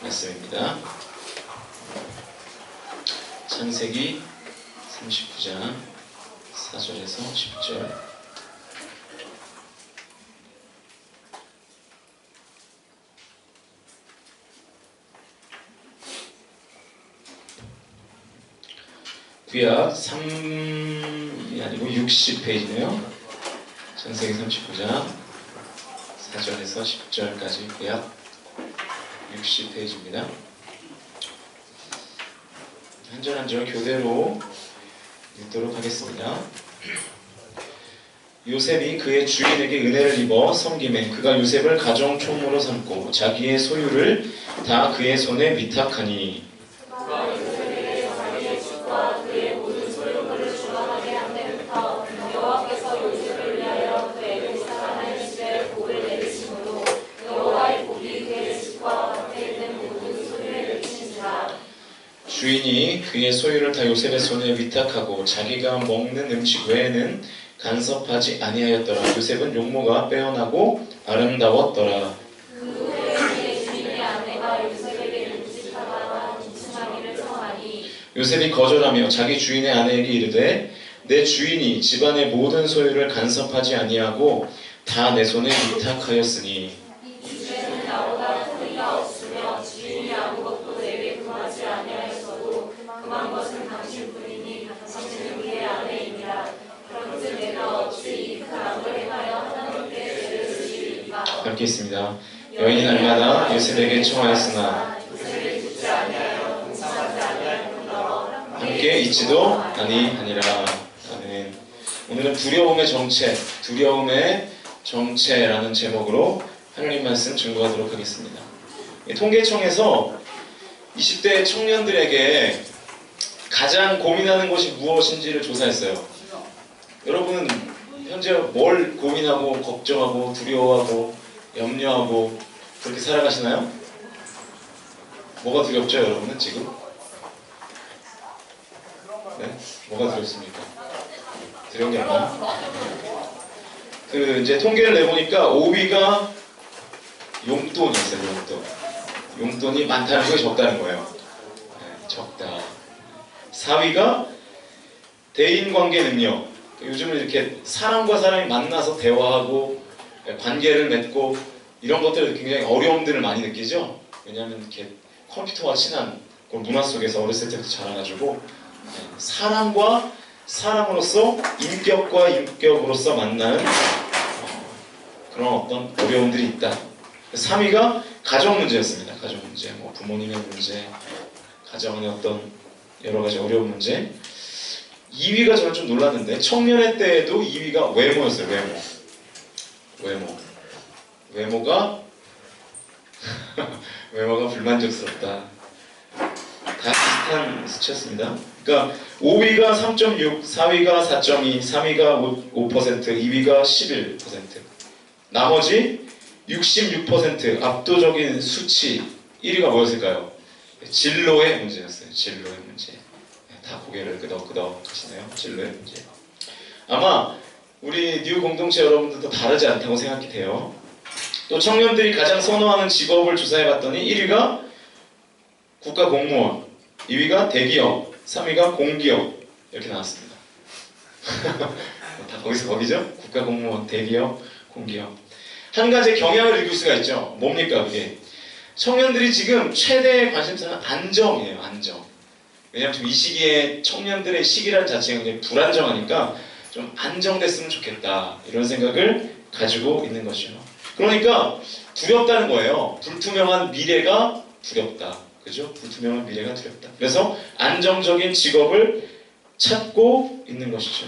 말씀입니다. 창세기 39장 4절에서 10절. 구약 3이 아니고 60페이지네요. 창세기 39장 4절에서 10절까지 구약 60페이지입니다. 한 절 한 절 교대로 읽도록 하겠습니다. 요셉이 그의 주인에게 은혜를 입어 섬김에 그가 요셉을 가정 총무로 삼고 자기의 소유를 다 그의 손에 위탁하니 주인이 그의 소유를 다 요셉의 손에 위탁하고 자기가 먹는 음식 외에는 간섭하지 아니하였더라. 요셉은 용모가 빼어나고 아름다웠더라. 그 후에 그의 주인의 아내가 요셉에게 묵직하다가 기침하기를 청하니 요셉이 거절하며 자기 주인의 아내에게 이르되 내 주인이 집안의 모든 소유를 간섭하지 아니하고 다 내 손에 위탁하였으니 이제는 나보다 큰 이가 없으며 주인이 아무것도 내게 금하지 아니하였어도 금한 것은 당신뿐이니 당신은 그의 아내이니라. 그런즉 내가 어찌 이 큰 악을 행하여 하나님께 죄를 지으리이까. 함께 있습니다. 여인이 날마다 요셉에게 청하였으나 요셉이 듣지 아니하여 동참하지 아니할 뿐더러 함께 있지도 아니하니라. 아멘. 오늘은 두려움의 정체라는 제목으로 하나님 말씀 증거하도록 하겠습니다. 통계청에서 20대 청년들에게 가장 고민하는 것이 무엇인지를 조사했어요. 여러분은 현재 뭘 고민하고 걱정하고 두려워하고 염려하고 그렇게 살아가시나요? 뭐가 두렵죠, 여러분은 지금? 네? 뭐가 두렵습니까? 두려운 게 없나요? 이제 통계를 내보니까 5위가 용돈이었어요, 용돈. 용돈이 많다는 게 적다는 거예요. 네, 적다. 4위가 대인관계 능력. 요즘은 이렇게 사람과 사람이 만나서 대화하고 관계를 맺고 이런 것들 굉장히 어려움들을 많이 느끼죠. 왜냐하면 이렇게 컴퓨터와 친한 문화 속에서 어렸을 때부터 자라가지고 사람과 사람으로서 인격과 인격으로서 만나는 그런 어떤 어려움들이 있다. 3위가 가정 문제였습니다. 가정 문제, 부모님의 문제, 가정의 어떤 여러 가지 어려운 문제. 2위가 저는 좀 놀랐는데 청년의 때에도 2위가 외모였어요. 외모가 외모가 불만족스럽다. 다 비슷한 수치였습니다. 그러니까 5위가 3.6, 4위가 4.2, 3위가 5%, 2위가 11%. 나머지 66% 압도적인 수치 1위가 뭐였을까요? 진로의 문제였어요. 진로의 문제. 다 고개를 끄덕끄덕 하시네요. 진로의 문제. 아마 우리 뉴 공동체 여러분들도 다르지 않다고 생각이 돼요. 또 청년들이 가장 선호하는 직업을 조사해봤더니 1위가 국가공무원, 2위가 대기업, 3위가 공기업 이렇게 나왔습니다. 다 거기죠? 국가공무원, 대기업, 공기업. 한 가지 경향을 읽을 수가 있죠. 뭡니까 그게? 청년들이 지금 최대의 관심사는 안정이에요. 안정. 왜냐하면 지금 이 시기에 청년들의 시기라는 자체가 굉장히 불안정하니까 좀 안정됐으면 좋겠다 이런 생각을 가지고 있는 것이죠. 그러니까 두렵다는 거예요. 불투명한 미래가 두렵다. 그죠? 불투명한 미래가 두렵다. 그래서 안정적인 직업을 찾고 있는 것이죠.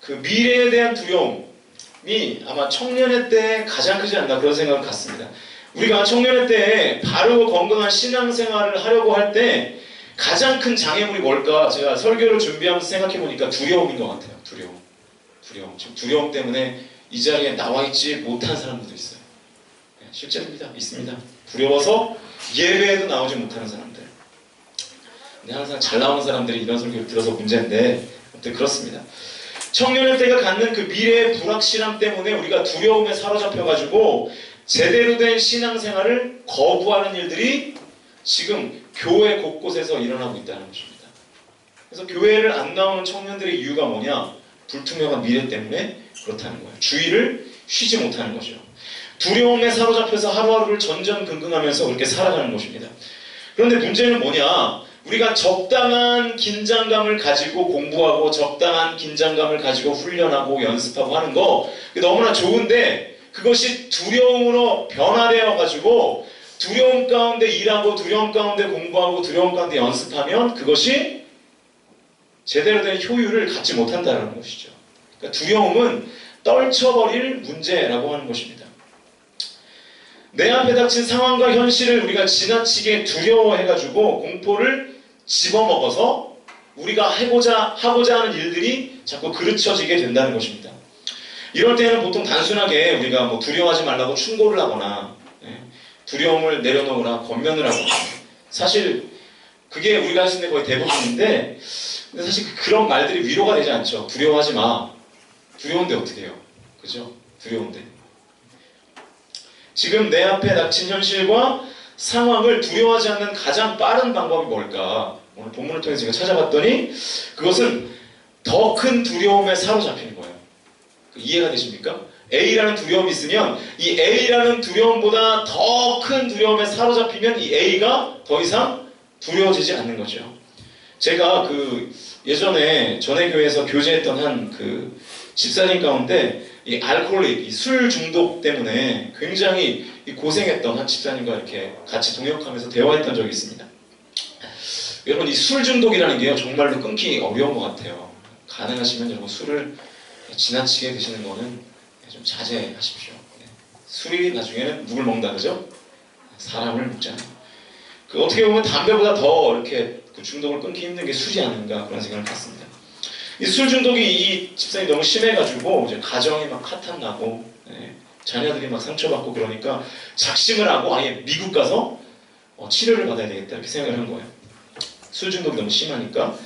그 미래에 대한 두려움이 아마 청년의 때에 가장 크지 않나 그런 생각을 갖습니다. 우리가 청년의 때에 바르고 건강한 신앙생활을 하려고 할 때 가장 큰 장애물이 뭘까? 제가 설교를 준비하면서 생각해보니까 두려움인 것 같아요. 두려움. 지금 두려움 때문에 이 자리에 나와 있지 못한 사람들도 있어요. 실제입니다. 있습니다. 두려워서 예배에도 나오지 못하는 사람들. 근데 항상 잘 나오는 사람들이 이런 설교를 들어서 문제인데 아무튼 그렇습니다. 청년의 때가 갖는 그 미래의 불확실함 때문에 우리가 두려움에 사로잡혀가지고 제대로 된 신앙생활을 거부하는 일들이 지금 교회 곳곳에서 일어나고 있다는 것입니다. 그래서 교회를 안 나오는 청년들의 이유가 뭐냐? 불투명한 미래 때문에 그렇다는 거예요. 주의를 쉬지 못하는 거죠. 두려움에 사로잡혀서 하루하루를 전전긍긍하면서 그렇게 살아가는 것입니다. 그런데 문제는 뭐냐? 우리가 적당한 긴장감을 가지고 공부하고 적당한 긴장감을 가지고 훈련하고 연습하고 하는 거 너무나 좋은데 그것이 두려움으로 변화되어 가지고 두려움 가운데 일하고 두려움 가운데 공부하고 두려움 가운데 연습하면 그것이 제대로 된 효율을 갖지 못한다는 것이죠. 그러니까 두려움은 떨쳐버릴 문제라고 하는 것입니다. 내 앞에 닥친 상황과 현실을 우리가 지나치게 두려워해가지고 공포를 집어먹어서 우리가 하고자 하는 일들이 자꾸 그르쳐지게 된다는 것입니다. 이럴 때는 보통 단순하게 우리가 뭐 두려워하지 말라고 충고를 하거나 두려움을 내려놓으라 권면을 하거나 사실 그게 우리가 할 수 있는 거의 대부분인데 근데 사실 그런 말들이 위로가 되지 않죠. 두려워하지 마. 두려운데 어떻게 해요? 그죠? 두려운데. 지금 내 앞에 닥친 현실과 상황을 두려워하지 않는 가장 빠른 방법이 뭘까? 오늘 본문을 통해서 제가 찾아봤더니 그것은 더 큰 두려움에 사로잡히는 거예요. 이해가 되십니까? A라는 두려움이 있으면 이 A라는 두려움보다 더 큰 두려움에 사로잡히면 이 A가 더 이상 두려워지지 않는 거죠. 제가 예전에 전에 교회에서 교제했던 한 집사님 가운데 이 알코올릭, 이 술 중독 때문에 굉장히 고생했던 한 집사님과 이렇게 같이 동역하면서 대화했던 적이 있습니다. 여러분 이 술 중독이라는 게요 정말로 끊기 어려운 것 같아요. 가능하시면 여러분 술을 지나치게 드시는 거는 좀 자제하십시오. 술이 나중에는 누굴 먹는다 그죠? 사람을 먹잖아요. 어떻게 보면 담배보다 더 이렇게 중독을 끊기 힘든 게 술이 아닌가 그런 생각을 갖습니다. 이 술 중독이 이 집사님이 너무 심해가지고 이제 가정이 막 파탄 나고 자녀들이 막 상처받고 그러니까 작심을 하고 아예 미국 가서 치료를 받아야 되겠다 이렇게 생각을 한 거예요. 술 중독이 너무 심하니까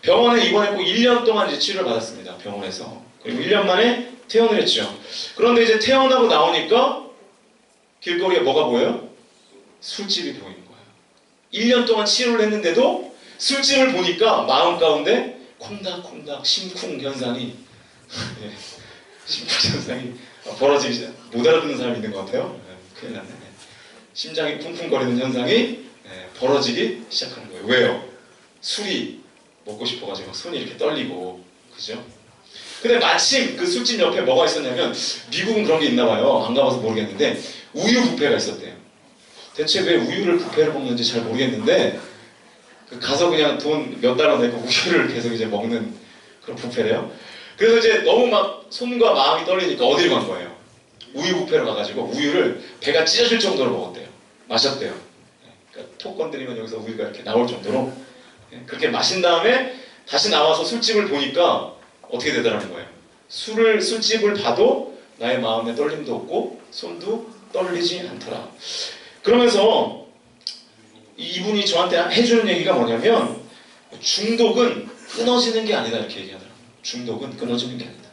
병원에 입원했고 1년 동안 이제 치료를 받았습니다. 병원에서. 그리고 1년 만에 퇴원을 했죠. 그런데 이제 퇴원하고 나오니까 길거리에 뭐가 보여요? 술집이 보이는 거예요. 1년 동안 치료를 했는데도 술집을 보니까 마음 가운데 콩닥콩닥 심쿵 현상이 심쿵 현상이 벌어지기 시작. 못 알아듣는 사람이 있는 것 같아요. 큰일 났네. 심장이 쿵쿵거리는 현상이 벌어지기 시작하는 거예요. 왜요? 술이 먹고 싶어가지고 손이 이렇게 떨리고 그죠? 근데 마침 그 술집 옆에 뭐가 있었냐면 미국은 그런 게 있나 봐요. 안 가봐서 모르겠는데 우유 뷔페가 있었대요. 대체 왜 우유를 뷔페를 먹는지 잘 모르겠는데 가서 그냥 돈 몇 달러 내고 우유를 계속 이제 먹는 그런 뷔페래요. 그래서 이제 너무 막 손과 마음이 떨리니까 어디를 간 거예요? 우유 뷔페로 가가지고 우유를 배가 찢어질 정도로 먹었대요. 마셨대요. 그러니까 톡 건드리면 여기서 우유가 이렇게 나올 정도로 그렇게 마신 다음에 다시 나와서 술집을 보니까 어떻게 되더라는 거예요. 술집을 봐도 나의 마음에 떨림도 없고 손도 떨리지 않더라. 그러면서 이분이 저한테 해주는 얘기가 뭐냐면 중독은 끊어지는 게 아니다 이렇게 얘기하더라고요. 중독은 끊어지는 게 아니다.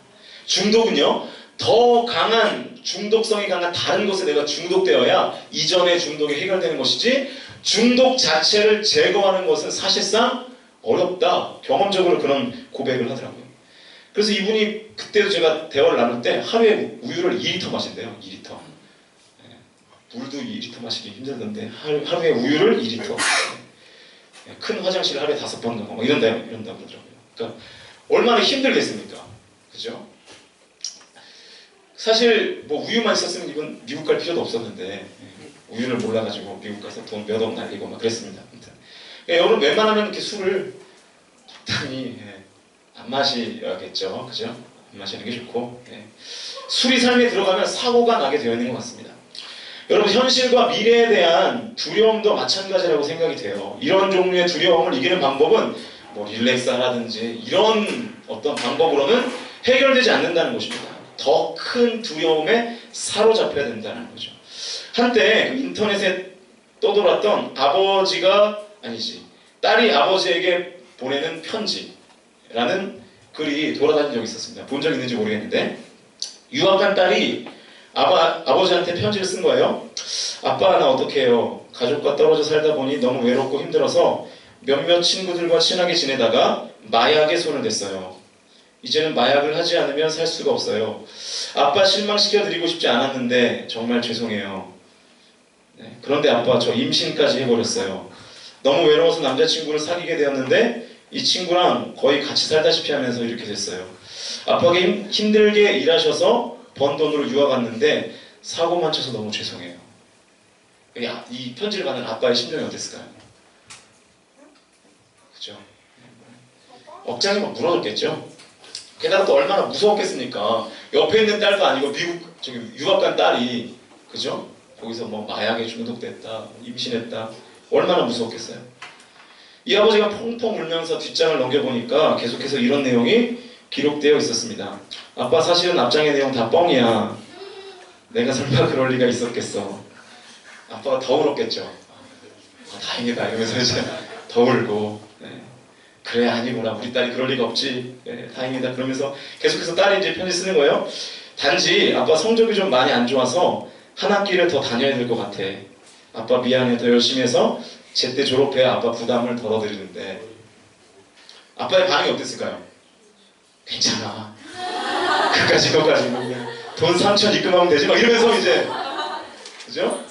중독은요 더 강한 중독성이 강한 다른 것에 내가 중독되어야 이전의 중독이 해결되는 것이지 중독 자체를 제거하는 것은 사실상 어렵다. 경험적으로 그런 고백을 하더라고요. 그래서 이분이 그때도 제가 대화를 나눌 때 하루에 우유를 2리터 마신대요. 2리터. 물도 2리터 마시기 힘들던데 하루에 우유를 2리터. 큰 화장실을 하루에 5번 가고 막 이런다고 그러더라고요. 그러니까 얼마나 힘들겠습니까? 그죠? 사실 뭐 우유만 있었으면 이건 미국 갈 필요도 없었는데 우유를 몰라가지고 미국 가서 돈 몇 억 날리고 막 그랬습니다. 여러분 웬만하면 이렇게 술을 적당히 안 마셔야겠죠. 그죠? 안 마시는 게 좋고 술이 삶에 들어가면 사고가 나게 되어 있는 것 같습니다. 여러분 현실과 미래에 대한 두려움도 마찬가지라고 생각이 돼요. 이런 종류의 두려움을 이기는 방법은 뭐 릴렉스하라든지 이런 어떤 방법으로는 해결되지 않는다는 것입니다. 더 큰 두려움에 사로잡혀야 된다는 거죠. 한때 인터넷에 떠돌았던 딸이 아버지에게 보내는 편지라는 글이 돌아다닌 적이 있었습니다. 본 적 있는지 모르겠는데 유학간 딸이 아버지한테 편지를 쓴 거예요. 아빠, 나 어떡해요. 가족과 떨어져 살다 보니 너무 외롭고 힘들어서 몇몇 친구들과 친하게 지내다가 마약에 손을 댔어요. 이제는 마약을 하지 않으면 살 수가 없어요. 아빠 실망시켜드리고 싶지 않았는데 정말 죄송해요. 네, 그런데 아빠, 저 임신까지 해버렸어요. 너무 외로워서 남자친구를 사귀게 되었는데 이 친구랑 거의 같이 살다시피 하면서 이렇게 됐어요. 아빠가 힘들게 일하셔서 번 돈으로 유학 왔는데 사고만 쳐서 너무 죄송해요. 이 편지를 받는 아빠의 심정이 어땠을까요? 그죠? 억장이 막 무너졌겠죠? 게다가 또 얼마나 무서웠겠습니까? 옆에 있는 딸도 아니고 저기 유학 간 딸이, 그죠? 거기서 뭐 마약에 중독됐다, 임신했다, 얼마나 무서웠겠어요? 이 아버지가 펑펑 울면서 뒷장을 넘겨보니까 계속해서 이런 내용이 기록되어 있었습니다. 아빠, 사실은 앞장의 내용 다 뻥이야. 내가 설마 그럴 리가 있었겠어. 아빠가 더 울었겠죠. 다행이다 이러면서 이제 더 울고, 네. 그래, 아니구나, 우리 딸이 그럴 리가 없지, 네, 다행이다 그러면서 계속해서 딸이 이제 편지 쓰는 거예요. 단지 아빠 성적이 좀 많이 안 좋아서 한 학기를 더 다녀야 될 것 같아. 아빠 미안해, 더 열심히 해서 제때 졸업해야 아빠 부담을 덜어드리는데. 아빠의 반응이 어땠을까요? 괜찮아, 그까지 돈 3천 입금하면 되지 막 이러면서 이제, 그죠?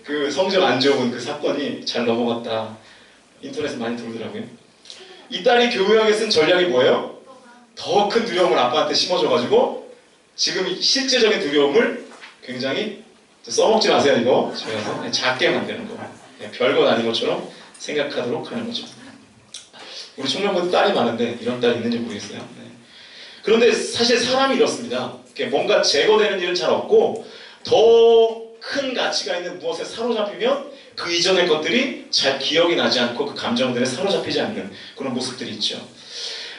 그 성적 안 좋은 그 사건이 잘 넘어갔다. 인터넷에 많이 돌더라고요. 이 딸이 교묘하게 쓴 전략이 뭐예요? 더 큰 두려움을 아빠한테 심어줘가지고 지금 실제적인 두려움을 굉장히, 써먹지 마세요 이거, 집에서 작게 만드는 거, 별것 아닌 것처럼 생각하도록 하는 거죠. 우리 청년분들 딸이 많은데 이런 딸이 있는지 모르겠어요. 네. 그런데 사실 사람이 이렇습니다. 뭔가 제거되는 일은 잘 없고 더 큰 가치가 있는 무엇에 사로잡히면 그 이전의 것들이 잘 기억이 나지 않고 그 감정들에 사로잡히지 않는 그런 모습들이 있죠.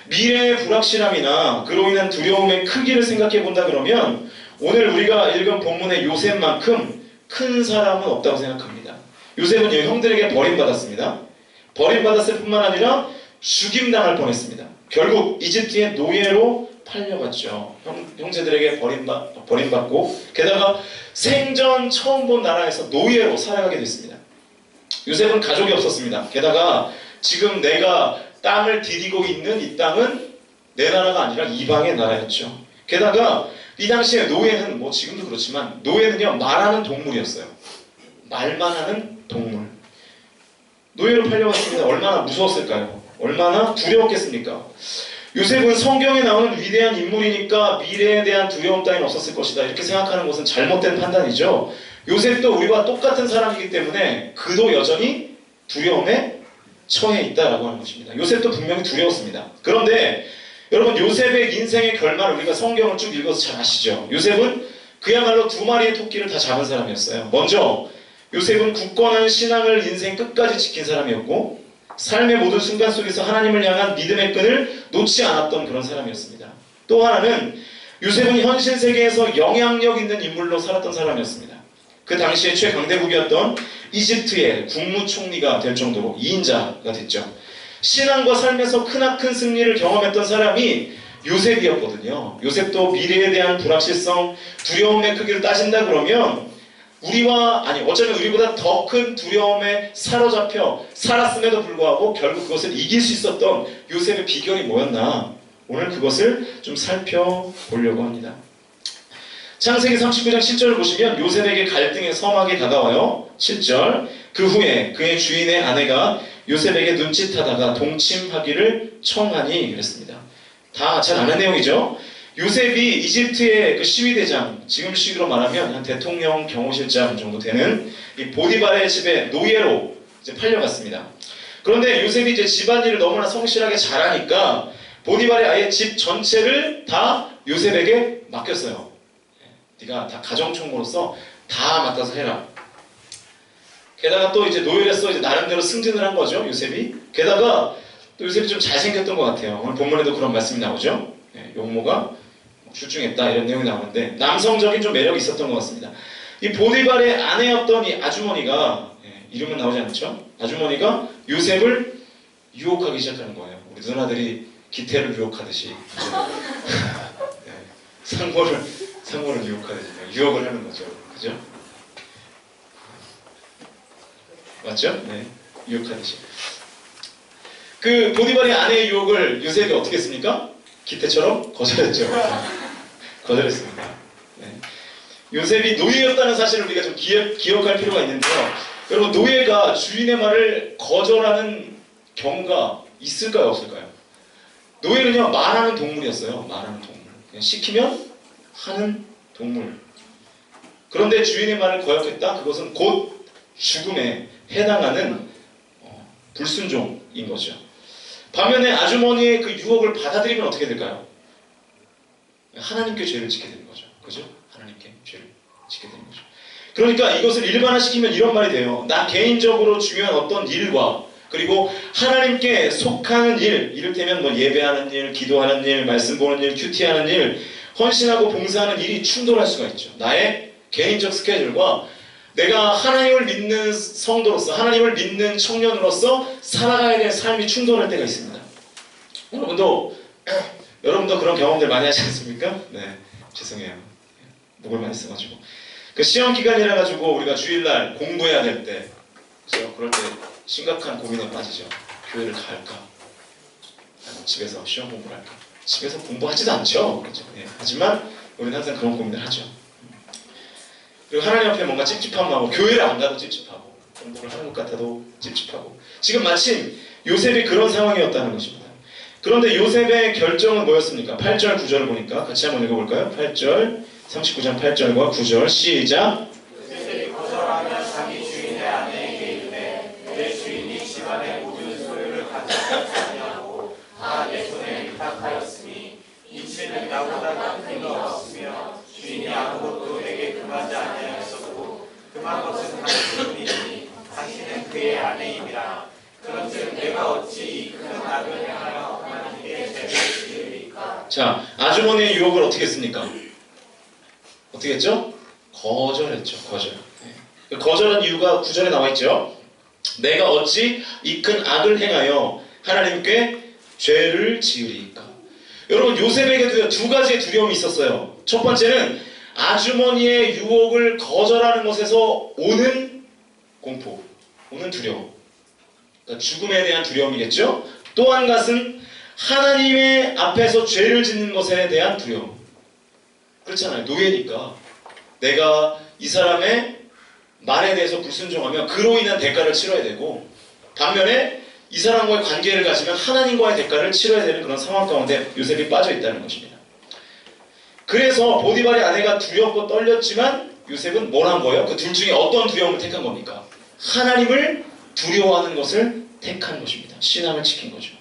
미래의 불확실함이나 그로 인한 두려움의 크기를 생각해 본다 그러면 오늘 우리가 읽은 본문의 요셉만큼 큰 사람은 없다고 생각합니다. 요셉은 형들에게 버림받았습니다. 버림받았을 뿐만 아니라 죽임당할 뻔했습니다. 결국 이집트의 노예로 팔려갔죠. 형제들에게 버림받고 게다가 생전 처음 본 나라에서 노예로 살아가게 됐습니다. 요셉은 가족이 없었습니다. 게다가 지금 내가 땅을 디디고 있는 이 땅은 내 나라가 아니라 이방의 나라였죠. 게다가 이 당시에 노예는, 뭐 지금도 그렇지만 노예는요, 말하는 동물이었어요. 말만 하는 동물. 노예로 팔려갔습니다. 얼마나 무서웠을까요? 얼마나 두려웠겠습니까? 요셉은 성경에 나오는 위대한 인물이니까 미래에 대한 두려움 따위는 없었을 것이다, 이렇게 생각하는 것은 잘못된 판단이죠. 요셉도 우리와 똑같은 사람이기 때문에 그도 여전히 두려움에 처해 있다라고 하는 것입니다. 요셉도 분명히 두려웠습니다. 그런데 여러분, 요셉의 인생의 결말을 우리가 성경을 쭉 읽어서 잘 아시죠? 요셉은 그야말로 2마리의 토끼를 다 잡은 사람이었어요. 먼저 요셉은 굳건한 신앙을 인생 끝까지 지킨 사람이었고 삶의 모든 순간 속에서 하나님을 향한 믿음의 끈을 놓지 않았던 그런 사람이었습니다. 또 하나는 요셉은 현실 세계에서 영향력 있는 인물로 살았던 사람이었습니다. 그 당시에 최강대국이었던 이집트의 국무총리가 될 정도로 2인자가 됐죠. 신앙과 삶에서 크나큰 승리를 경험했던 사람이 요셉이었거든요. 요셉도 미래에 대한 불확실성, 두려움의 크기를 따진다 그러면 어쩌면 우리보다 더 큰 두려움에 사로잡혀 살았음에도 불구하고 결국 그것을 이길 수 있었던 요셉의 비결이 뭐였나? 오늘 그것을 좀 살펴보려고 합니다. 창세기 39장 10절을 보시면 요셉에게 갈등의 서막이 다가와요. 7절, 그 후에 그의 주인의 아내가 요셉에게 눈짓하다가 동침하기를 청하니 그랬습니다. 다 잘 아는 내용이죠. 요셉이 이집트의 그 시위대장, 지금 시기로 말하면 한 대통령 경호실장 정도 되는 이 보디발의 집에 노예로 이제 팔려갔습니다. 그런데 요셉이 이제 집안일을 너무나 성실하게 잘하니까 보디발의 아예 집 전체를 다 요셉에게 맡겼어요. 네가 다 가정총무로서 다 맡아서 해라. 게다가 또 이제 노예로서 이제 나름대로 승진을 한 거죠, 요셉이. 게다가 또 요셉이 좀 잘생겼던 것 같아요. 오늘 본문에도 그런 말씀이 나오죠. 용모가 출중했다, 이런 내용이 나오는데 남성적인 좀 매력이 있었던 것 같습니다. 이 보디발의 아내였던 이 아주머니가, 이름은 나오지 않죠? 아주머니가 요셉을 유혹하기 시작하는 거예요. 우리 누나들이 기태를 유혹하듯이 상모를 상호를 유혹하듯이 유혹을 하는 거죠. 그죠? 맞죠? 네, 유혹하듯이. 그 보디발의 아내의 유혹을 요셉이 어떻게 했습니까? 기태처럼 거절했죠. 거절했습니다. 네. 요셉이 노예였다는 사실을 우리가 좀 기억할 필요가 있는데요. 여러분, 노예가 주인의 말을 거절하는 경우가 있을까요, 없을까요? 노예는요, 말하는 동물이었어요. 말하는 동물. 그냥 시키면 하는 동물. 그런데 주인의 말을 거역했다? 그것은 곧 죽음에 해당하는 불순종인 거죠. 반면에 아주머니의 그 유혹을 받아들이면 어떻게 될까요? 하나님께 죄를 짓게 되는 거죠. 그죠? 하나님께 죄를 짓게 되는 거죠. 그러니까 이것을 일반화시키면 이런 말이 돼요. 나 개인적으로 중요한 어떤 일과 그리고 하나님께 속하는 일, 이를테면 뭐 예배하는 일, 기도하는 일, 말씀 보는 일, 큐티하는 일, 헌신하고 봉사하는 일이 충돌할 수가 있죠. 나의 개인적 스케줄과 내가 하나님을 믿는 성도로서, 하나님을 믿는 청년으로서 살아가야 될 삶이 충돌할 때가 있습니다. 여러분도 그런 경험들 많이 하지 않습니까? 네, 죄송해요. 목을 많이 써가지고. 그 시험 기간이라 가지고 우리가 주일날 공부해야 될 때, 그죠? 그럴 때 심각한 고민에 빠지죠. 교회를 갈까? 아니면 집에서 시험 공부를 할까? 집에서 공부하지도 않죠. 그렇죠? 네. 하지만 우리는 항상 그런 고민을 하죠. 그리고 하나님 앞에 뭔가 찝찝함하고 교회를 안 가도 찝찝하고 공부를 하는 것 같아도 찝찝하고 지금 마침 요셉이 그런 상황이었다는 것입니다. 그런데 요셉의 결정은 뭐였습니까? 8절 9절을 보니까 같이 한번 읽어볼까요? 8절 39장 8절과 9절 시작. 요셉이 거절하며 자기 주인의 아내에게 이르되 내 주인이 집안의 모든 소유를 가져가지 아니하고 다 내 손에 위탁하였으니 이치는 나보다 큰 이가 없으며 주인이 아무것도 내게 금하지 아니하였었고 금한 것은 당신이니 당신은 그의 아내임이라. 그런즉 내가 어찌 이 큰 악을 행하여 하나님께 죄를 지으리까. 자, 아주머니의 유혹을 어떻게 했습니까? 어떻게 했죠? 거절했죠. 거절. 네. 거절한 이유가 9절에 나와 있죠. 내가 어찌 이 큰 악을 행하여 하나님께 죄를 지으리까. 여러분, 요셉에게도 두 가지의 두려움이 있었어요. 첫 번째는 아주머니의 유혹을 거절하는 것에서 오는 공포, 오는 두려움. 그러니까 죽음에 대한 두려움이겠죠. 또 한 가지는 하나님의 앞에서 죄를 짓는 것에 대한 두려움. 그렇잖아요. 노예니까 내가 이 사람의 말에 대해서 불순종하면 그로 인한 대가를 치러야 되고, 반면에 이 사람과의 관계를 가지면 하나님과의 대가를 치러야 되는 그런 상황 가운데 요셉이 빠져 있다는 것입니다. 그래서 보디발의 아내가 두렵고 떨렸지만 요셉은 뭘 한 거예요? 그 둘 중에 어떤 두려움을 택한 겁니까? 하나님을 두려워하는 것을 택한 것입니다. 신앙을 지킨 거죠.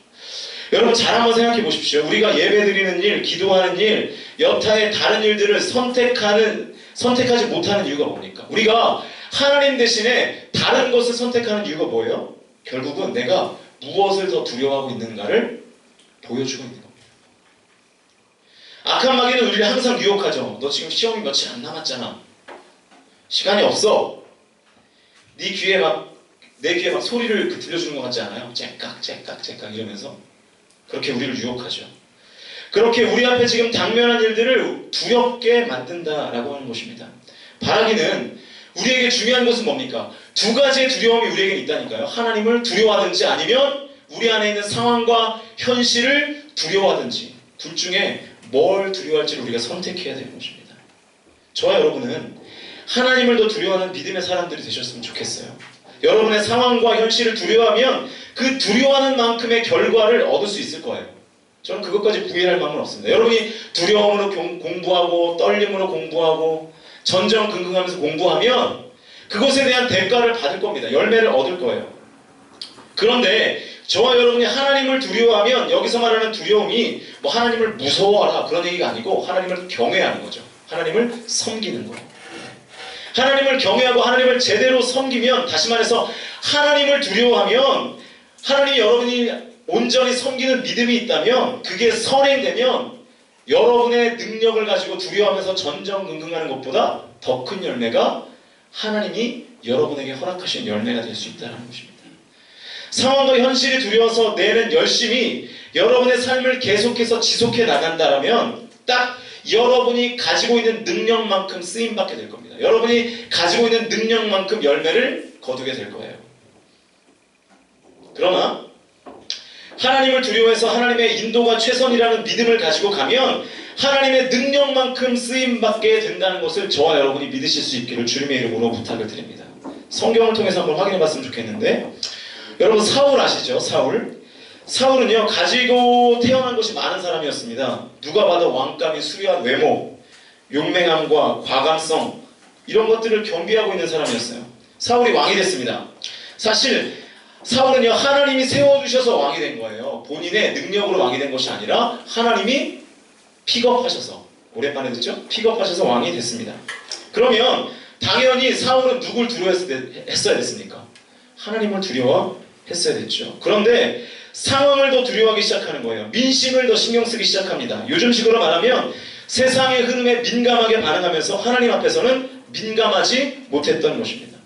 여러분, 잘 한번 생각해 보십시오. 우리가 예배드리는 일, 기도하는 일, 여타의 다른 일들을 선택하지 못하는 이유가 뭡니까? 우리가 하나님 대신에 다른 것을 선택하는 이유가 뭐예요? 결국은 내가 무엇을 더 두려워하고 있는가를 보여주고 있는 겁니다. 악한 마귀는 우리를 항상 유혹하죠. 너 지금 시험이 며칠 안 남았잖아. 시간이 없어. 내 귀에 막 소리를 들려주는 것 같지 않아요? 째깍 이러면서 그렇게 우리를 유혹하죠. 그렇게 우리 앞에 지금 당면한 일들을 두렵게 만든다라고 하는 것입니다. 바라기는 우리에게 중요한 것은 뭡니까? 두 가지의 두려움이 우리에게 있다니까요. 하나님을 두려워하든지 아니면 우리 안에 있는 상황과 현실을 두려워하든지, 둘 중에 뭘 두려워할지를 우리가 선택해야 되는 것입니다. 저와 여러분은 하나님을 더 두려워하는 믿음의 사람들이 되셨으면 좋겠어요. 여러분의 상황과 현실을 두려워하면 그 두려워하는 만큼의 결과를 얻을 수 있을 거예요. 저는 그것까지 부인할 마음은 없습니다. 여러분이 두려움으로 공부하고 떨림으로 공부하고 전전긍긍하면서 공부하면 그것에 대한 대가를 받을 겁니다. 열매를 얻을 거예요. 그런데 저와 여러분이 하나님을 두려워하면 여기서 말하는 두려움이 뭐 하나님을 무서워하라 그런 얘기가 아니고 하나님을 경외하는 거죠. 하나님을 섬기는 거예요. 하나님을 경외하고 하나님을 제대로 섬기면, 다시 말해서 하나님을 두려워하면, 하나님이 여러분이 온전히 섬기는 믿음이 있다면, 그게 선행되면 여러분의 능력을 가지고 두려워하면서 전전긍긍하는 것보다 더 큰 열매가 하나님이 여러분에게 허락하신 열매가 될 수 있다는 것입니다. 상황과 현실이 두려워서 내는 열심히 여러분의 삶을 계속해서 지속해 나간다면 딱 여러분이 가지고 있는 능력만큼 쓰임받게 될 겁니다. 여러분이 가지고 있는 능력만큼 열매를 거두게 될 거예요. 그러나 하나님을 두려워해서 하나님의 인도가 최선이라는 믿음을 가지고 가면 하나님의 능력만큼 쓰임받게 된다는 것을 저와 여러분이 믿으실 수 있기를 주님의 이름으로 부탁을 드립니다. 성경을 통해서 한번 확인해 봤으면 좋겠는데, 여러분 사울 아시죠? 사울은요 가지고 태어난 것이 많은 사람이었습니다. 누가 봐도 왕감이 수려한 외모, 용맹함과 과감성, 이런 것들을 겸비하고 있는 사람이었어요. 사울이 왕이 됐습니다. 사실 사울은요 하나님이 세워주셔서 왕이 된 거예요. 본인의 능력으로 왕이 된 것이 아니라 하나님이 픽업하셔서, 오랜만에 듣죠? 픽업하셔서 왕이 됐습니다. 그러면 당연히 사울은 누굴 두려워했어야 됐습니까? 하나님을 두려워했어야 됐죠. 그런데 상황을 더 두려워하기 시작하는 거예요. 민심을 더 신경 쓰기 시작합니다. 요즘식으로 말하면 세상의 흐름에 민감하게 반응하면서 하나님 앞에서는 민감하지 못했던 것입니다.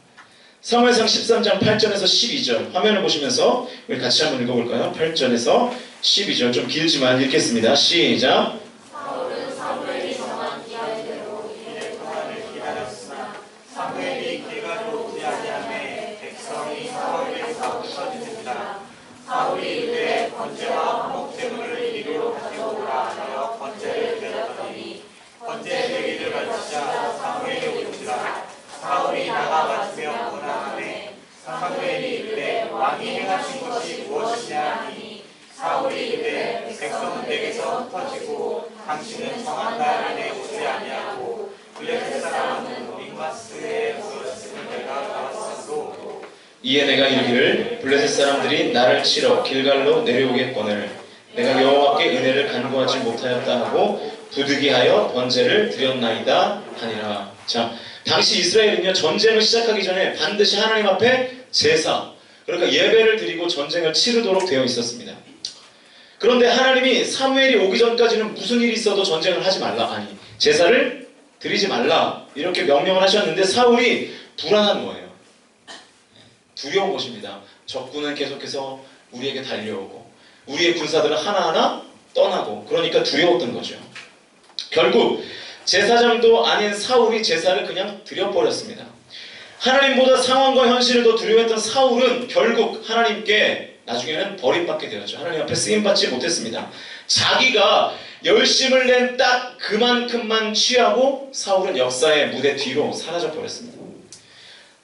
사무엘상 13장 8절에서 12절 화면을 보시면서 우리 같이 한번 읽어볼까요? 8절에서 12절 좀 길지만 읽겠습니다. 시작. 사울은 사무엘이 정한 기한대로 이를 동안을 기다렸으나 사무엘이 길갈로 오지 아니하매 백성이 사울에게서 듣는다. 사울이 이르되 번제와 화목제물을 이리로 가져오라 하여 번제를 드렸더니 번제 제기를 바치자 사무엘이 오니라. 사울이 나가 맞으며 고난하매 사무엘이 이르되 왕이 행하신 것이 무엇이냐 하니 사울이 이르되 백성은 내게서 흩어지고 당신은 정한 날 안에 오지 아니하고 블레셋 사람은 믹마스에 모였음을 내가 보았으므로 이에 내가 이르기를 블레셋 사람들이 나를 치러 길갈로 내려오겠거늘 내가 여호와께 은혜를 간구하지 못하였다 하고 부득이하여 번제를 드렸나이다 하니라. 자, 당시 이스라엘은요 전쟁을 시작하기 전에 반드시 하나님 앞에 제사, 그러니까 예배를 드리고 전쟁을 치르도록 되어 있었습니다. 그런데 하나님이 사무엘이 오기 전까지는 무슨 일이 있어도 전쟁을 하지 말라, 아니 제사를 드리지 말라 이렇게 명령을 하셨는데 사울이 불안한 거예요. 두려운 것입니다. 적군은 계속해서 우리에게 달려오고 우리의 군사들은 하나하나 떠나고, 그러니까 두려웠던 거죠. 결국 제사장도 아닌 사울이 제사를 그냥 드려버렸습니다. 하나님보다 상황과 현실을 더 두려워했던 사울은 결국 하나님께 나중에는 버림받게 되었죠. 하나님 앞에 쓰임받지 못했습니다. 자기가 열심을 낸 딱 그만큼만 취하고 사울은 역사의 무대 뒤로 사라져 버렸습니다.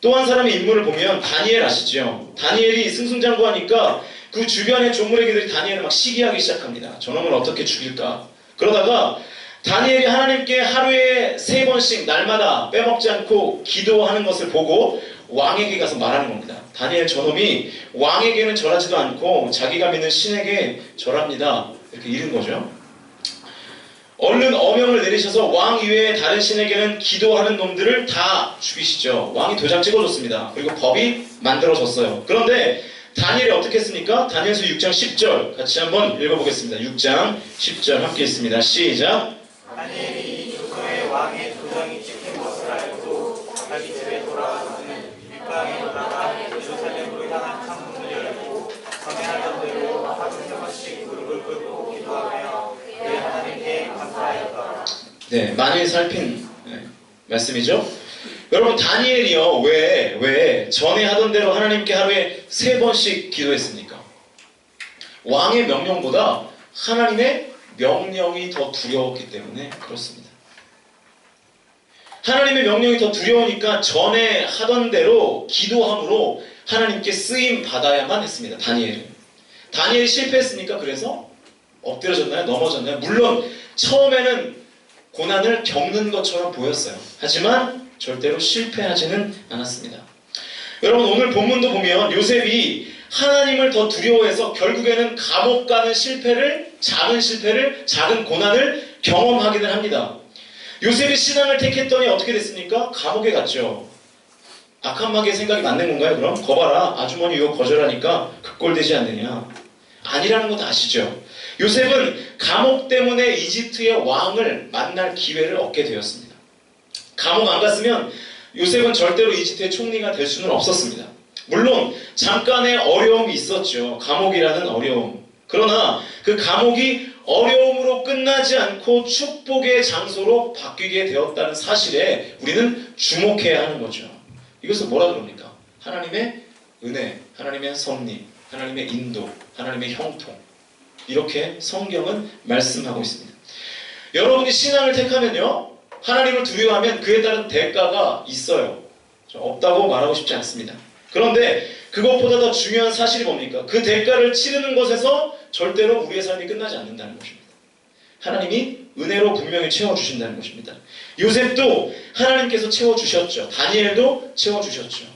또 한 사람의 인물을 보면 다니엘 아시죠? 다니엘이 승승장구하니까 그 주변의 조무래기들이 다니엘을 막 시기하기 시작합니다. 저놈을 어떻게 죽일까? 그러다가 다니엘이 하나님께 하루에 3번씩 날마다 빼먹지 않고 기도하는 것을 보고 왕에게 가서 말하는 겁니다. 다니엘 저놈이 왕에게는 절하지도 않고 자기가 믿는 신에게 절합니다. 이렇게 이른 거죠. 얼른 어명을 내리셔서 왕 이외에 다른 신에게는 기도하는 놈들을 다 죽이시죠. 왕이 도장 찍어줬습니다. 그리고 법이 만들어졌어요. 그런데 다니엘이 어떻게 했습니까? 다니엘서 6장 10절 같이 한번 읽어보겠습니다. 6장 10절 함께 있습니다. 시작. 다니엘이 이 조서에 왕의 도장이 찍힌 것을 알고 자기 집에 돌아와서는 윗방에 올라가 예루살렘으로 향한 창문을 열고 전에 하던 대로 하루 3번씩 무릎을 꿇고 기도하며 그의 하나님께 감사하였다. 네, 많이 살핀 말씀이죠. 여러분 다니엘이요 왜 전에 하던 대로 하나님께 하루에 3번씩 기도했습니까? 왕의 명령보다 하나님의 명령이 더 두려웠기 때문에 그렇습니다. 하나님의 명령이 더 두려우니까 전에 하던 대로 기도함으로 하나님께 쓰임 받아야만 했습니다. 다니엘이 실패했습니까? 그래서 엎드려졌나요? 넘어졌나요? 물론 처음에는 고난을 겪는 것처럼 보였어요. 하지만 절대로 실패하지는 않았습니다. 여러분 오늘 본문도 보면 요셉이 하나님을 더 두려워해서 결국에는 감옥 가는 작은 고난을 경험하기는 합니다. 요셉이 신앙을 택했더니 어떻게 됐습니까? 감옥에 갔죠. 악한 마귀의 생각이 맞는 건가요? 그럼 거봐라, 아주머니 이거 거절하니까 극골되지 않느냐. 아니라는 것도 아시죠? 요셉은 감옥 때문에 이집트의 왕을 만날 기회를 얻게 되었습니다. 감옥 안 갔으면 요셉은 절대로 이집트의 총리가 될 수는 없었습니다. 물론 잠깐의 어려움이 있었죠. 감옥이라는 어려움. 그러나 그 감옥이 어려움으로 끝나지 않고 축복의 장소로 바뀌게 되었다는 사실에 우리는 주목해야 하는 거죠. 이것은 뭐라 그럽니까? 하나님의 은혜, 하나님의 섭리, 하나님의 인도, 하나님의 형통, 이렇게 성경은 말씀하고 있습니다. 여러분이 신앙을 택하면요, 하나님을 두려워하면 그에 따른 대가가 있어요. 없다고 말하고 싶지 않습니다. 그런데 그것보다 더 중요한 사실이 뭡니까? 그 대가를 치르는 것에서 절대로 우리의 삶이 끝나지 않는다는 것입니다. 하나님이 은혜로 분명히 채워주신다는 것입니다. 요셉도 하나님께서 채워주셨죠. 다니엘도 채워주셨죠.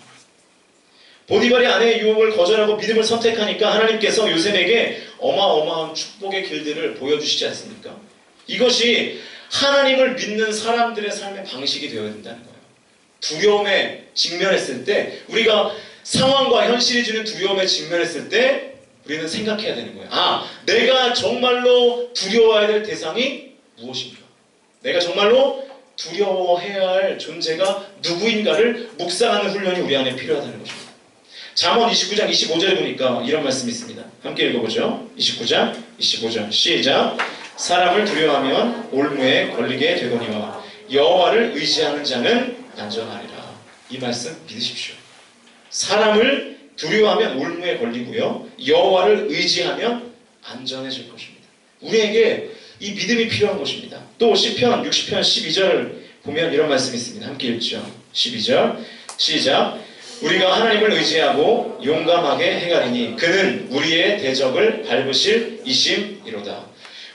보디발이 아내의 유혹을 거절하고 믿음을 선택하니까 하나님께서 요셉에게 어마어마한 축복의 길들을 보여주시지 않습니까? 이것이 하나님을 믿는 사람들의 삶의 방식이 되어야 된다는 거예요. 두려움에 직면했을 때, 우리가 상황과 현실이 주는 두려움에 직면했을 때 우리는 생각해야 되는 거예요. 아, 내가 정말로 두려워해야 될 대상이 무엇인가? 내가 정말로 두려워해야 할 존재가 누구인가를 묵상하는 훈련이 우리 안에 필요하다는 것입니다. 잠언 29장 25절에 보니까 이런 말씀이 있습니다. 함께 읽어보죠. 29장 25절 시작. 사람을 두려워하면 올무에 걸리게 되거니와 여호와를 의지하는 자는 안전하리라. 이 말씀 믿으십시오. 사람을 두려워하면 올무에 걸리고요, 여호와를 의지하면 안전해질 것입니다. 우리에게 이 믿음이 필요한 것입니다. 또 시편 60편 12절 보면 이런 말씀이 있습니다. 함께 읽죠. 12절 시작. 우리가 하나님을 의지하고 용감하게 행하리니 그는 우리의 대적을 밟으실 이심이로다.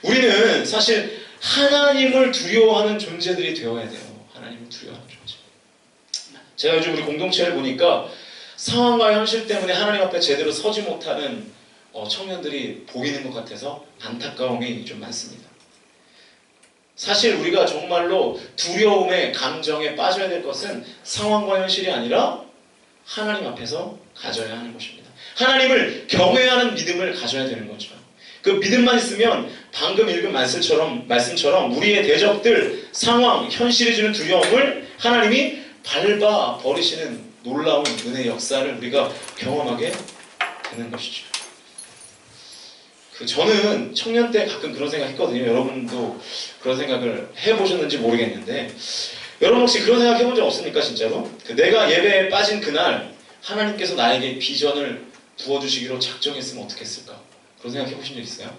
우리는 사실 하나님을 두려워하는 존재들이 되어야 돼요. 하나님을 두려워하는 존재. 제가 요즘 우리 공동체를 보니까 상황과 현실 때문에 하나님 앞에 제대로 서지 못하는 청년들이 보이는 것 같아서 안타까움이 좀 많습니다. 사실 우리가 정말로 두려움의 감정에 빠져야 될 것은 상황과 현실이 아니라 하나님 앞에서 가져야 하는 것입니다. 하나님을 경외하는 믿음을 가져야 되는 거죠. 그 믿음만 있으면 방금 읽은 말씀처럼 우리의 대적들, 상황, 현실이 주는 두려움을 하나님이 밟아 버리시는 놀라운 은혜의 역사를 우리가 경험하게 되는 것이죠. 저는 청년 때 가끔 그런 생각했거든요. 여러분도 그런 생각을 해보셨는지 모르겠는데, 여러분 혹시 그런 생각 해본 적 없습니까? 진짜로? 내가 예배에 빠진 그날 하나님께서 나에게 비전을 부어주시기로 작정했으면 어떻게 했을까? 그런 생각 해보신 적 있어요?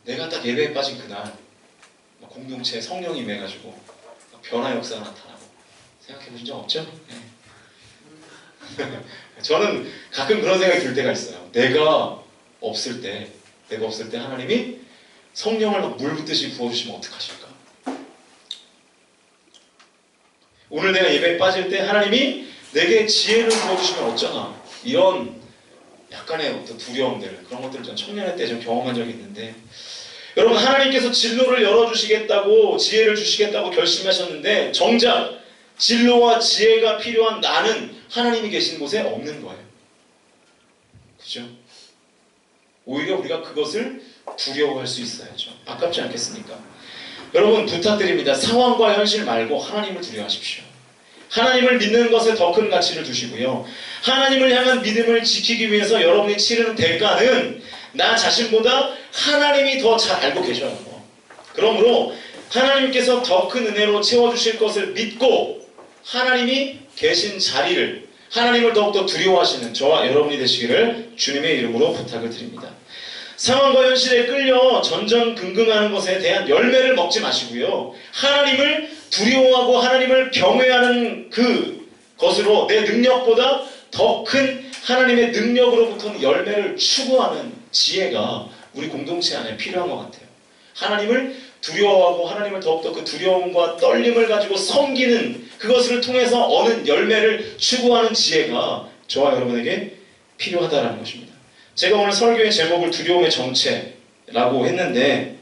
내가 딱 예배에 빠진 그날 공동체에 성령이 임해가지고 변화 역사가 나타나고, 생각해 보신 적 없죠? 네. 저는 가끔 그런 생각이 들 때가 있어요. 내가 없을 때 하나님이 성령을 막 물 붓듯이 부어주시면 어떡하실까? 오늘 내가 예배에 빠질 때 하나님이 내게 지혜를 부어주시면 어쩌나? 이런 약간의 어떤 두려움들, 그런 것들을 전 청년의 때 좀 경험한 적이 있는데, 여러분, 하나님께서 진로를 열어주시겠다고, 지혜를 주시겠다고 결심하셨는데 정작 진로와 지혜가 필요한 나는 하나님이 계신 곳에 없는 거예요. 그죠? 오히려 우리가 그것을 두려워할 수 있어야죠. 아깝지 않겠습니까? 여러분, 부탁드립니다. 상황과 현실 말고 하나님을 두려워하십시오. 하나님을 믿는 것에 더 큰 가치를 두시고요, 하나님을 향한 믿음을 지키기 위해서 여러분이 치르는 대가는 나 자신보다 하나님이 더 잘 알고 계셔요. 그러므로 하나님께서 더 큰 은혜로 채워주실 것을 믿고 하나님이 계신 자리를, 하나님을 더욱더 두려워하시는 저와 여러분이 되시기를 주님의 이름으로 부탁을 드립니다. 상황과 현실에 끌려 전전긍긍하는 것에 대한 열매를 먹지 마시고요, 하나님을 두려워하고 하나님을 경외하는 그것으로 내 능력보다 더 큰 하나님의 능력으로부터는 열매를 추구하는 지혜가 우리 공동체 안에 필요한 것 같아요. 하나님을 두려워하고 하나님을 더욱더 그 두려움과 떨림을 가지고 섬기는 그것을 통해서 얻는 열매를 추구하는 지혜가 저와 여러분에게 필요하다는 것입니다. 제가 오늘 설교의 제목을 두려움의 정체라고 했는데,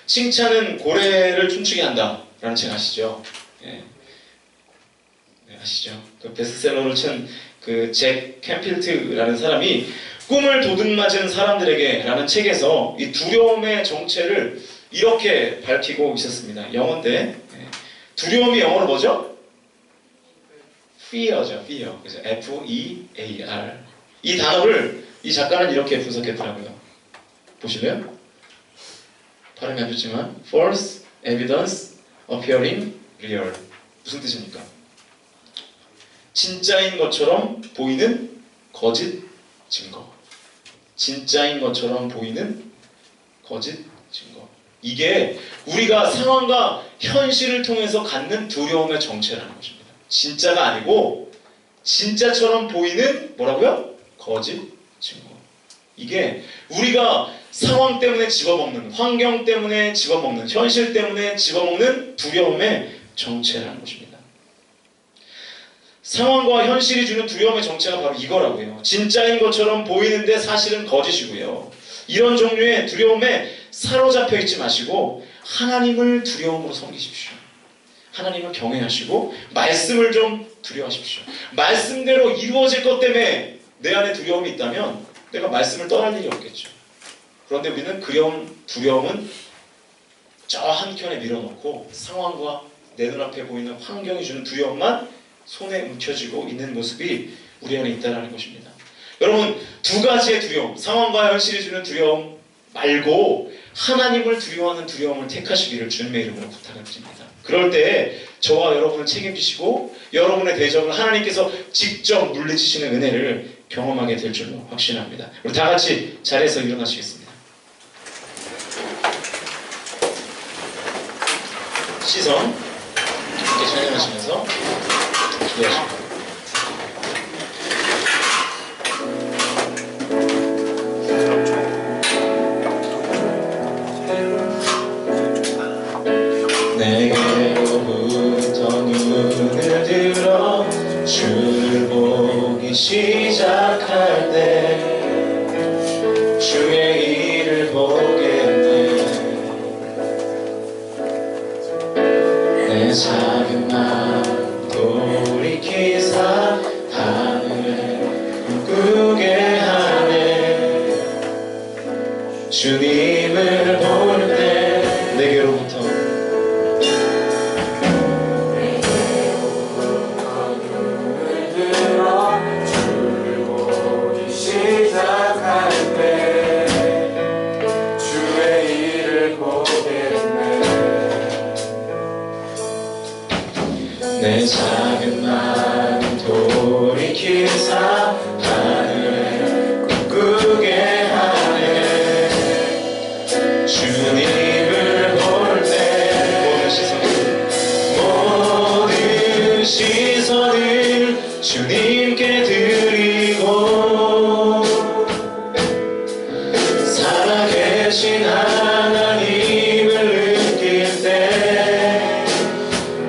칭찬은 고래를 춤추게 한다라는 책 아시죠? 네, 아시죠? 베스트셀러를 친 잭 캠필트라는 사람이 꿈을 도둑맞은 사람들에게 라는 책에서 이 두려움의 정체를 이렇게 밝히고 있었습니다. 영어인데, 두려움이 영어로 뭐죠? Fear죠, Fear. 그래서 F-E-A-R. 이 단어를 이 작가는 이렇게 분석했더라고요. 보실래요? 발음이 안 좋지만 false evidence appearing real. 무슨 뜻입니까? 진짜인 것처럼 보이는 거짓 증거. 진짜인 것처럼 보이는 거짓 증거. 이게 우리가 상황과 현실을 통해서 갖는 두려움의 정체라는 것입니다. 진짜가 아니고 진짜처럼 보이는 뭐라고요? 거짓 증거. 이게 우리가 상황 때문에 집어먹는, 환경 때문에 집어먹는, 현실 때문에 집어먹는 두려움의 정체라는 것입니다. 상황과 현실이 주는 두려움의 정체가 바로 이거라고요. 진짜인 것처럼 보이는데 사실은 거짓이고요. 이런 종류의 두려움에 사로잡혀 있지 마시고 하나님을 두려움으로 섬기십시오. 하나님을 경외하시고 말씀을 좀 두려워하십시오. 말씀대로 이루어질 것 때문에 내 안에 두려움이 있다면 내가 말씀을 떠날 일이 없겠죠. 그런데 우리는 두려움은 저 한켠에 밀어놓고 상황과 내 눈앞에 보이는 환경이 주는 두려움만 손에 움켜쥐고 있는 모습이 우리 안에 있다는 것입니다. 여러분, 두 가지의 두려움, 상황과 현실이 주는 두려움 말고 하나님을 두려워하는 두려움을 택하시기를 주님의 이름으로 부탁을 드립니다. 그럴 때 저와 여러분을 책임지시고 여러분의 대적을 하나님께서 직접 물리치시는 은혜를 경험하게 될 줄로 확신합니다. 우리 다 같이 자리에서 일어나시겠습니다. 시선 함께 찬양하시면서 기도하십니다. 내게로부터 눈을 들어 주를 보기 시작할 때 주의 일을 보겠네. 내 작은 마음 돌이키사 하늘을 꿈꾸게 하네. 주님을 볼 때 내게로부터 눈을 들어 주를 보기 시작할 때 주의 일을 보겠네. 내 작은 마음 돌이키사 하늘을 꿈꾸게 하네. 주님을 볼 때 모든 시선을 주님께 드리고 살아계신 하나님을 느낄 때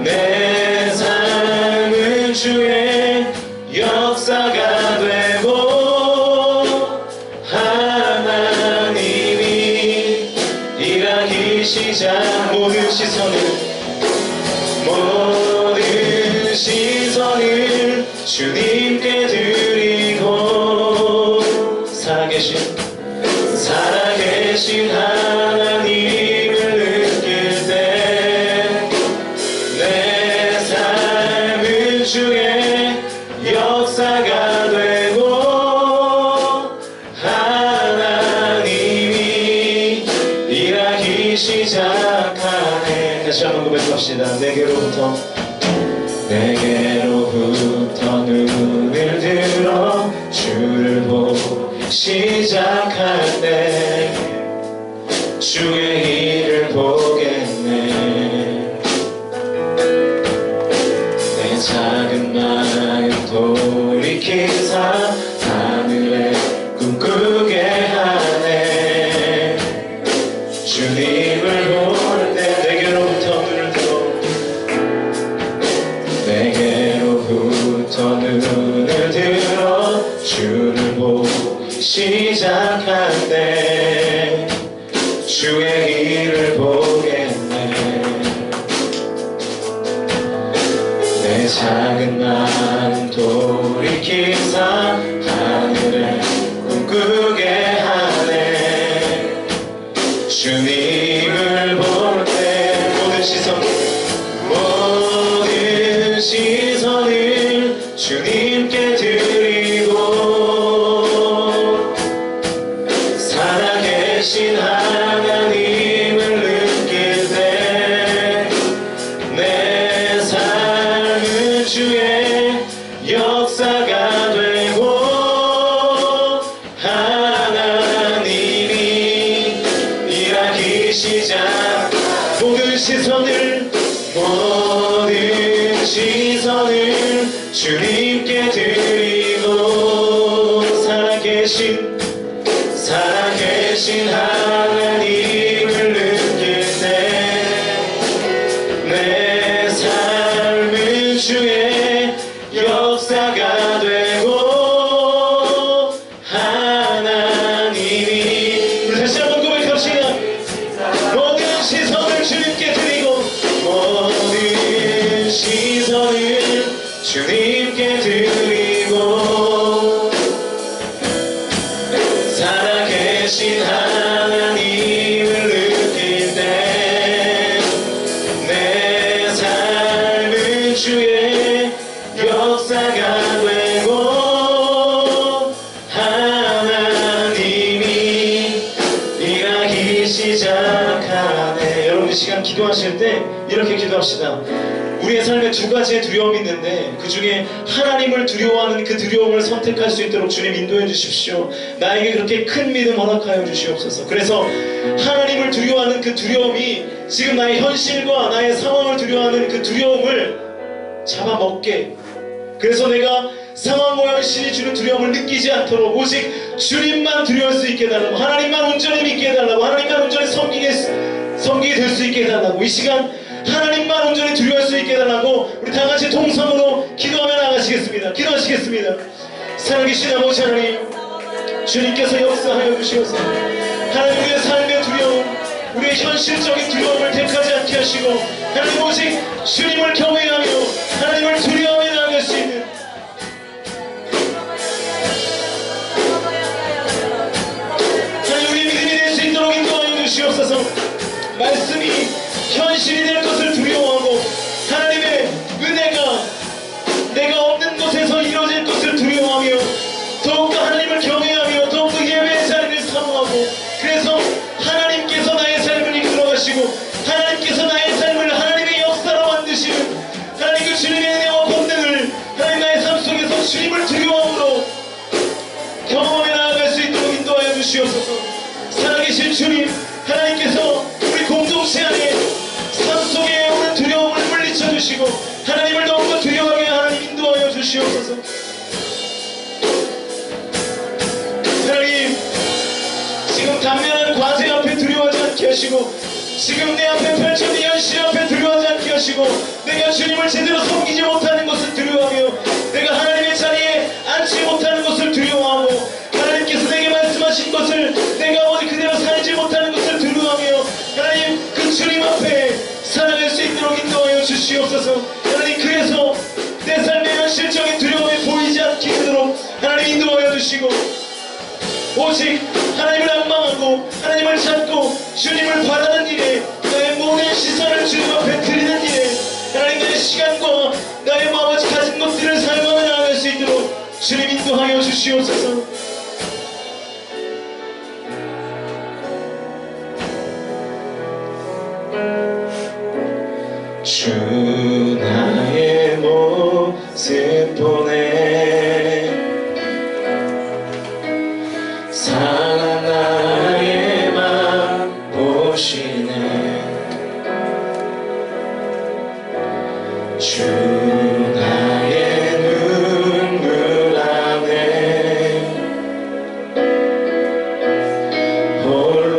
내 삶은 주의 역사가 되고 하나님이 일하기 시작. 모든 시선을 주님께 드리고 살아계신 하나님을 느낄 때 내 삶은 주의 역사가 되고 하나님이 일하기 시작하네. 다시 한번 고백합시다. 내게로부터 눈을 들어 주를 보기 시작할 때 주의 일을 보겠네. 내 작은 마음 돌이키사 하늘에 꿈꾸게 하네. 주님을 볼 때 내게로부터 눈을 들어 주를 보기 시작할 때 주의 일을 보겠네. 내 작은 마음 돌이키사 하늘에 꿈꾸게 하네. 주님을 볼 때 모든 시선을 주님께 드리고 시선을 주님께 드리고 살아계신 하나님을 느낄 때 내 삶은 주의 역사가 되고 하나님이 우리 다시 한번 고백합시다. 모든 시선을 주님께 드리고 모든 시선을 주님께 드리고 살아계신 하나님을 느낄 때 내 삶은 주의 역사가 되고 하나님이 일하기 시작하네. 여러분 이 시간 기도하실 때 이렇게 기도합시다. 우리의 삶에 두 가지의 두려움이 있는데 그 중에 하나님을 두려워하는 그 두려움을 선택할 수 있도록 주님 인도해 주십시오. 나에게 그렇게 큰 믿음 허락하여 주시옵소서. 그래서 하나님을 두려워하는 그 두려움이 지금 나의 현실과 나의 상황을 두려워하는 그 두려움을 잡아먹게, 그래서 내가 상황과 현실이 주는 두려움을 느끼지 않도록 오직 주님만 두려워할 수 있게 해달라고, 하나님만 온전히 믿게 해달라고, 하나님만 온전히 섬기게 될 수 있게 해달라고, 이 시간 하나님만 온전히 두려워할 수 있게 해달라고 우리 다같이 동성으로 기도하며 나가시겠습니다. 기도하시겠습니다. 살아계신 아버지 하나님, 주님께서 역사하여 주시옵소서. 하나님, 우리의 삶의 두려움, 우리의 현실적인 두려움을 택하지 않게 하시고 하나님 오직 주님을 경외하며 하나님을 두려워하며 나아갈 수 있는 하나님, 우리 믿음이 될 수 있도록 인도하여 주시옵소서. 말씀이 현실이 될 것을 두려워하고 하나님의 은혜가 내가 없는 곳에서 이루어질 것을 두려워하며 더욱더 하나님을 경외하며 더욱더 예배의 자리를 사모하고, 그래서 하나님께서 나의 삶을 이끌어가시고 하나님께서 나의 삶을 하나님의 역사로 만드시는 하나님 그 주님의 은혜와 권능을 하나님 나의 삶 속에서 주님을 두려워함으로 경험하며 나아갈 수 있도록 인도하여 주시옵소서. 살아계신 주님, 하나님께서 우리 공동체 안에 삶 속에 오는 두려움을 물리쳐 주시고 하나님을 더욱더 두려워하게 하나님 인도하여 주시옵소서. 하나님, 지금 단면한 과제 앞에 두려워하지 않게 하시고 지금 내 앞에 펼쳐진 현실 앞에 두려워하지 않게 하시고 내가 주님을 제대로 섬기지 못하는 것을 두려워하며 내가 하나님의 자리에 앉지 못하는 것을 두려워하고 하나님께서 내게 말씀하신 것을 내가 어디 그대로 살지 못하는 것을 두려워하며 하나님 그 주님 앞에 살아갈 수 있도록 인도하여 주시옵소서. 하나님, 그래서 내 삶의 현실적인 두려움이 보이지 않게 하도록 하나님 인도하여 주시고 오직 하나님을 앙망하고 하나님을 찾고 주님을 바라는 일에 나의 모든 시선을 주님 앞에 드리는 일에 하나님 나의 시간과 나의 마음을 가진 것들을 사용하며 나아갈 수 있도록 주님 인도하여 주시옵소서. 주 나의 모습 보내 상한 나의 맘 보시네. 주 나의 눈물 안에 홀로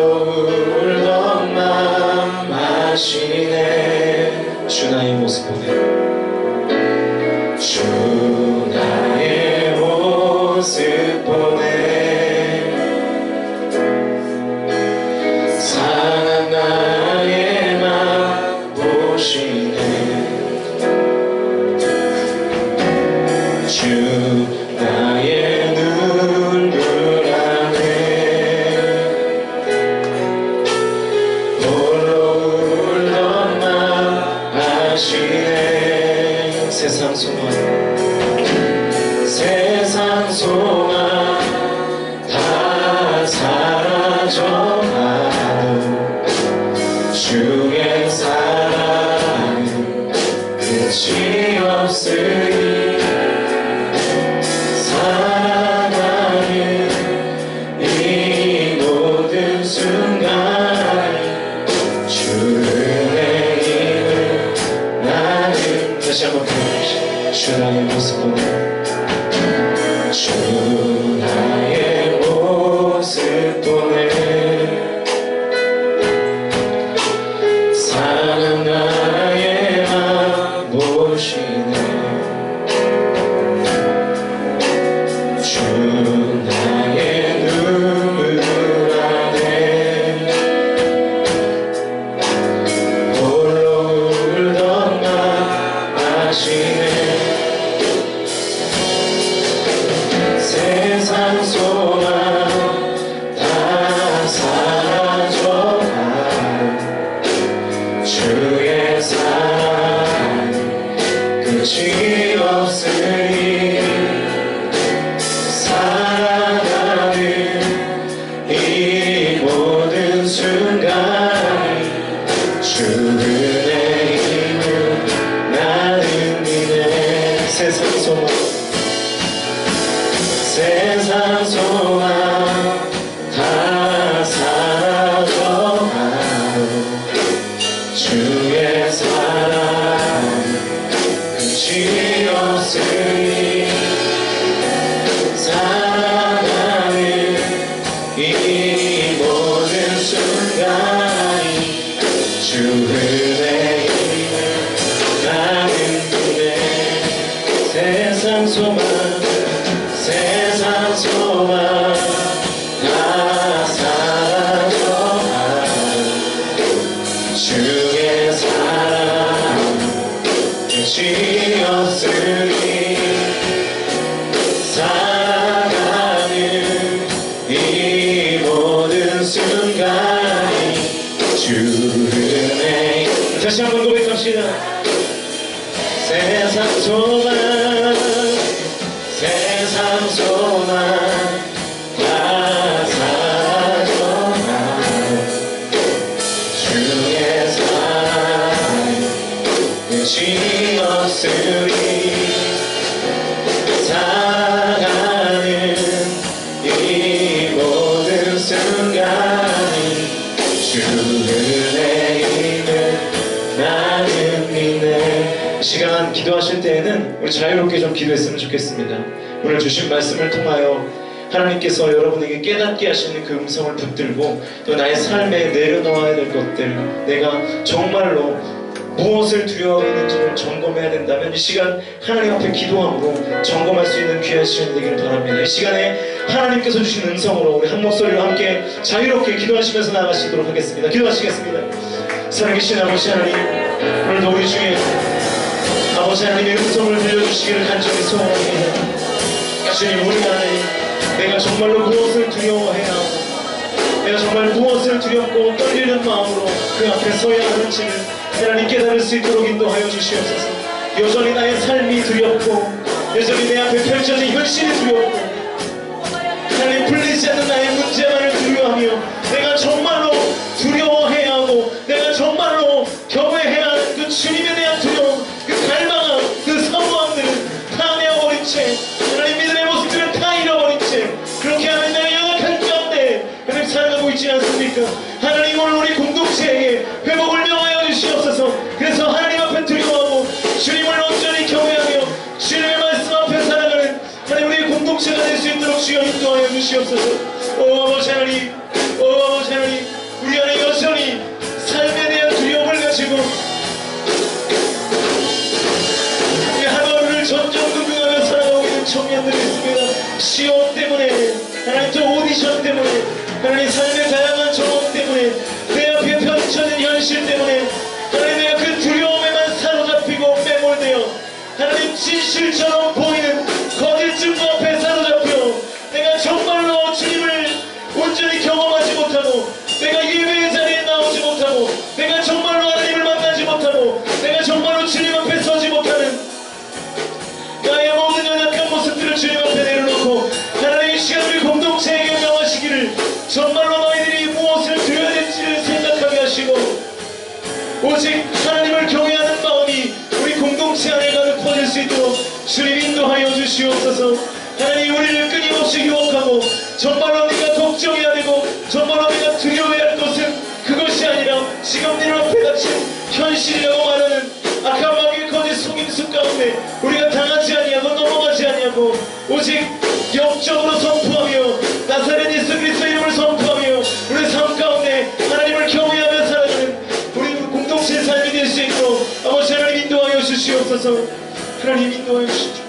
울던 맘 아시네. 주 나의 모습 보네. 주 나의 모습 보네. 상한 나의 맘 보시네. 주 나의 눈물 안에 홀로 울던 맘 아시네. 세상 소망 다 사라져가도 주의 사랑은 끝이 없으니 살아가는 이 모든 순간 주의 주 나의 모습 보내 사랑 나의 맘 보시네 주 나의 눈물 안에 홀로 울던 맘 아시네 세상 소망 다 사라져가 주의 사랑 끝이 없으니 살아가는 이 모든 순간이 주 은혜임을 나는 믿네 세상 소망 세상 소망 다 사라져가고 주의 사랑 끝이 없으니 살아가는 이 모든 순간이 주 은혜임을 나는 믿네 세상 소망 세상 소망 다 사라져가 주의 사랑 끝이 없으니 살아가는 이 모든 순간이 주 은혜 다시 한번 고백합시다 세상 소망 세상 소망 다 사라져가 주의 사랑 끝이 없으니 살아가는 이 모든 순간이 주 은혜임을 나는 믿네 시간 기도하실 때에는 우리 자유롭게 좀 기도했으면 좋겠습니다. 오늘 주신 말씀을 통하여 하나님께서 여러분에게 깨닫게 하시는 그 음성을 붙들고 또 나의 삶에 내려놓아야 될 것들 내가 정말로 무엇을 두려워하는지를 점검해야 된다면 이 시간 하나님 앞에 기도함으로 점검할 수 있는 귀한 시간이 되기를 바랍니다. 이 시간에 하나님께서 주신 음성으로 우리 한 목소리로 함께 자유롭게 기도하시면서 나아가시도록 하겠습니다. 기도하시겠습니다. 살아계신 아버지 하나님 오늘도 우리 중에 아버지 하나님의 음성을 들려주시기를 간절히 소원합니다. 주님 우리 안에 내가 정말로 무엇을 두려워해야 하고 내가 정말 무엇을 두렵고 떨리는 마음으로 그 앞에 서야 하는지를 하나님 깨달을 수 있도록 인도하여 주시옵소서. 여전히 나의 삶이 두렵고 여전히 내 앞에 펼쳐진 현실이 두렵고 하나님 풀리지 않는 나의 문제만을 두려워하며 내가 정말로 두려워해야 하고 내가 정말로 경외해야 하는 그 주님에 대한 두려움 그 갈망함 그 사모함들은 다 내어버린 채 하나님 믿음의 모습들은 다 잃어버린 채 그렇게 하면 내가 연약한 가운데 하나님 살아가고 있지 않습니까? 하나님 오늘 우리 공동체에게 회복을 명하여 주시옵소서. 그래서 하나님 앞에 두려워하고 주님을 온전히 경외하며 주님의 말씀 앞에 살아가는 하나님 우리의 공동체가 될 수 있도록 주여 인도하여 주시옵소서. 오 아버지 하나님 오 아버지 하나님 우리 안에 여전히 삶에 대한 두려움을 가지고 우리 하루하루를 전전긍긍하며 살아가고 있는 청년들이 있습니다. 시험 때문에 하나님 저 오디션 때문에 하나님 삶의 다양한 경험 때문에 내 앞에 펼쳐진 현실 때문에 하나님 내가 그 두려움에만 사로잡히고 매몰되어 하나님 진실처럼 보이는 거짓증거 앞에 사로잡혀 내가 정말로 주님을 온전히 경험하지 못하고 내가 예배의 자리에 나오지 못하고 내가 정말로 하나님을 만나지 못하고 내가 정말로 주님 앞에 서지 못하는 나의 모든 연약한 모습들을 주님 앞에 내려놓고 하나님 이 시간 우리 공동체에게 명하시기를 정말로 너희들이 영적으로 선포하며 나사렛 예수 그리스도 이름을 선포하며 우리 삶 가운데 하나님을 경외하며 살아가는 우리 공동체의 삶이 될 수 있도록 아버지 하나님 인도하여 주시옵소서. 하나님 인도하여 주시옵소서.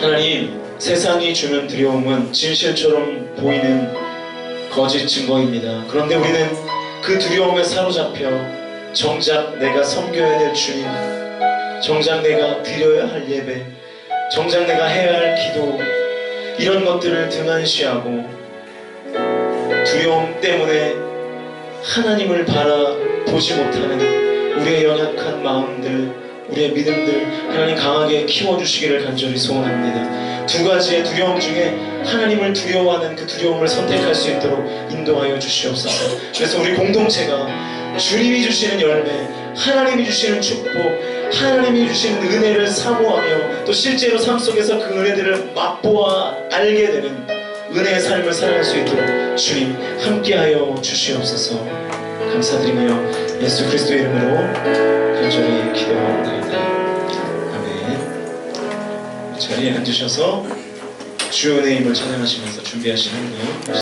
하나님, 세상이 주는 두려움은 진실처럼 보이는 거짓 증거입니다. 그런데 우리는 그 두려움에 사로잡혀 정작 내가 섬겨야 될 주님, 정작 내가 드려야 할 예배, 정작 내가 해야 할 기도, 이런 것들을 등한시하고 두려움 때문에 하나님을 바라보지 못하는 우리의 연약한 마음들, 우리의 믿음들 하나님 강하게 키워주시기를 간절히 소원합니다. 두 가지의 두려움 중에 하나님을 두려워하는 그 두려움을 선택할 수 있도록 인도하여 주시옵소서. 그래서 우리 공동체가 주님이 주시는 열매, 하나님이 주시는 축복, 하나님이 주시는 은혜를 사모하며 또 실제로 삶 속에서 그 은혜들을 맛보아 알게 되는 은혜의 삶을 살아갈 수 있도록 주님 함께하여 주시옵소서. 감사드리며 예수 그리스도의 이름으로 간절히 기도합니다. 아멘. 자리에 앉으셔서 주의 은혜임을 찬양하시면서 준비하시는 분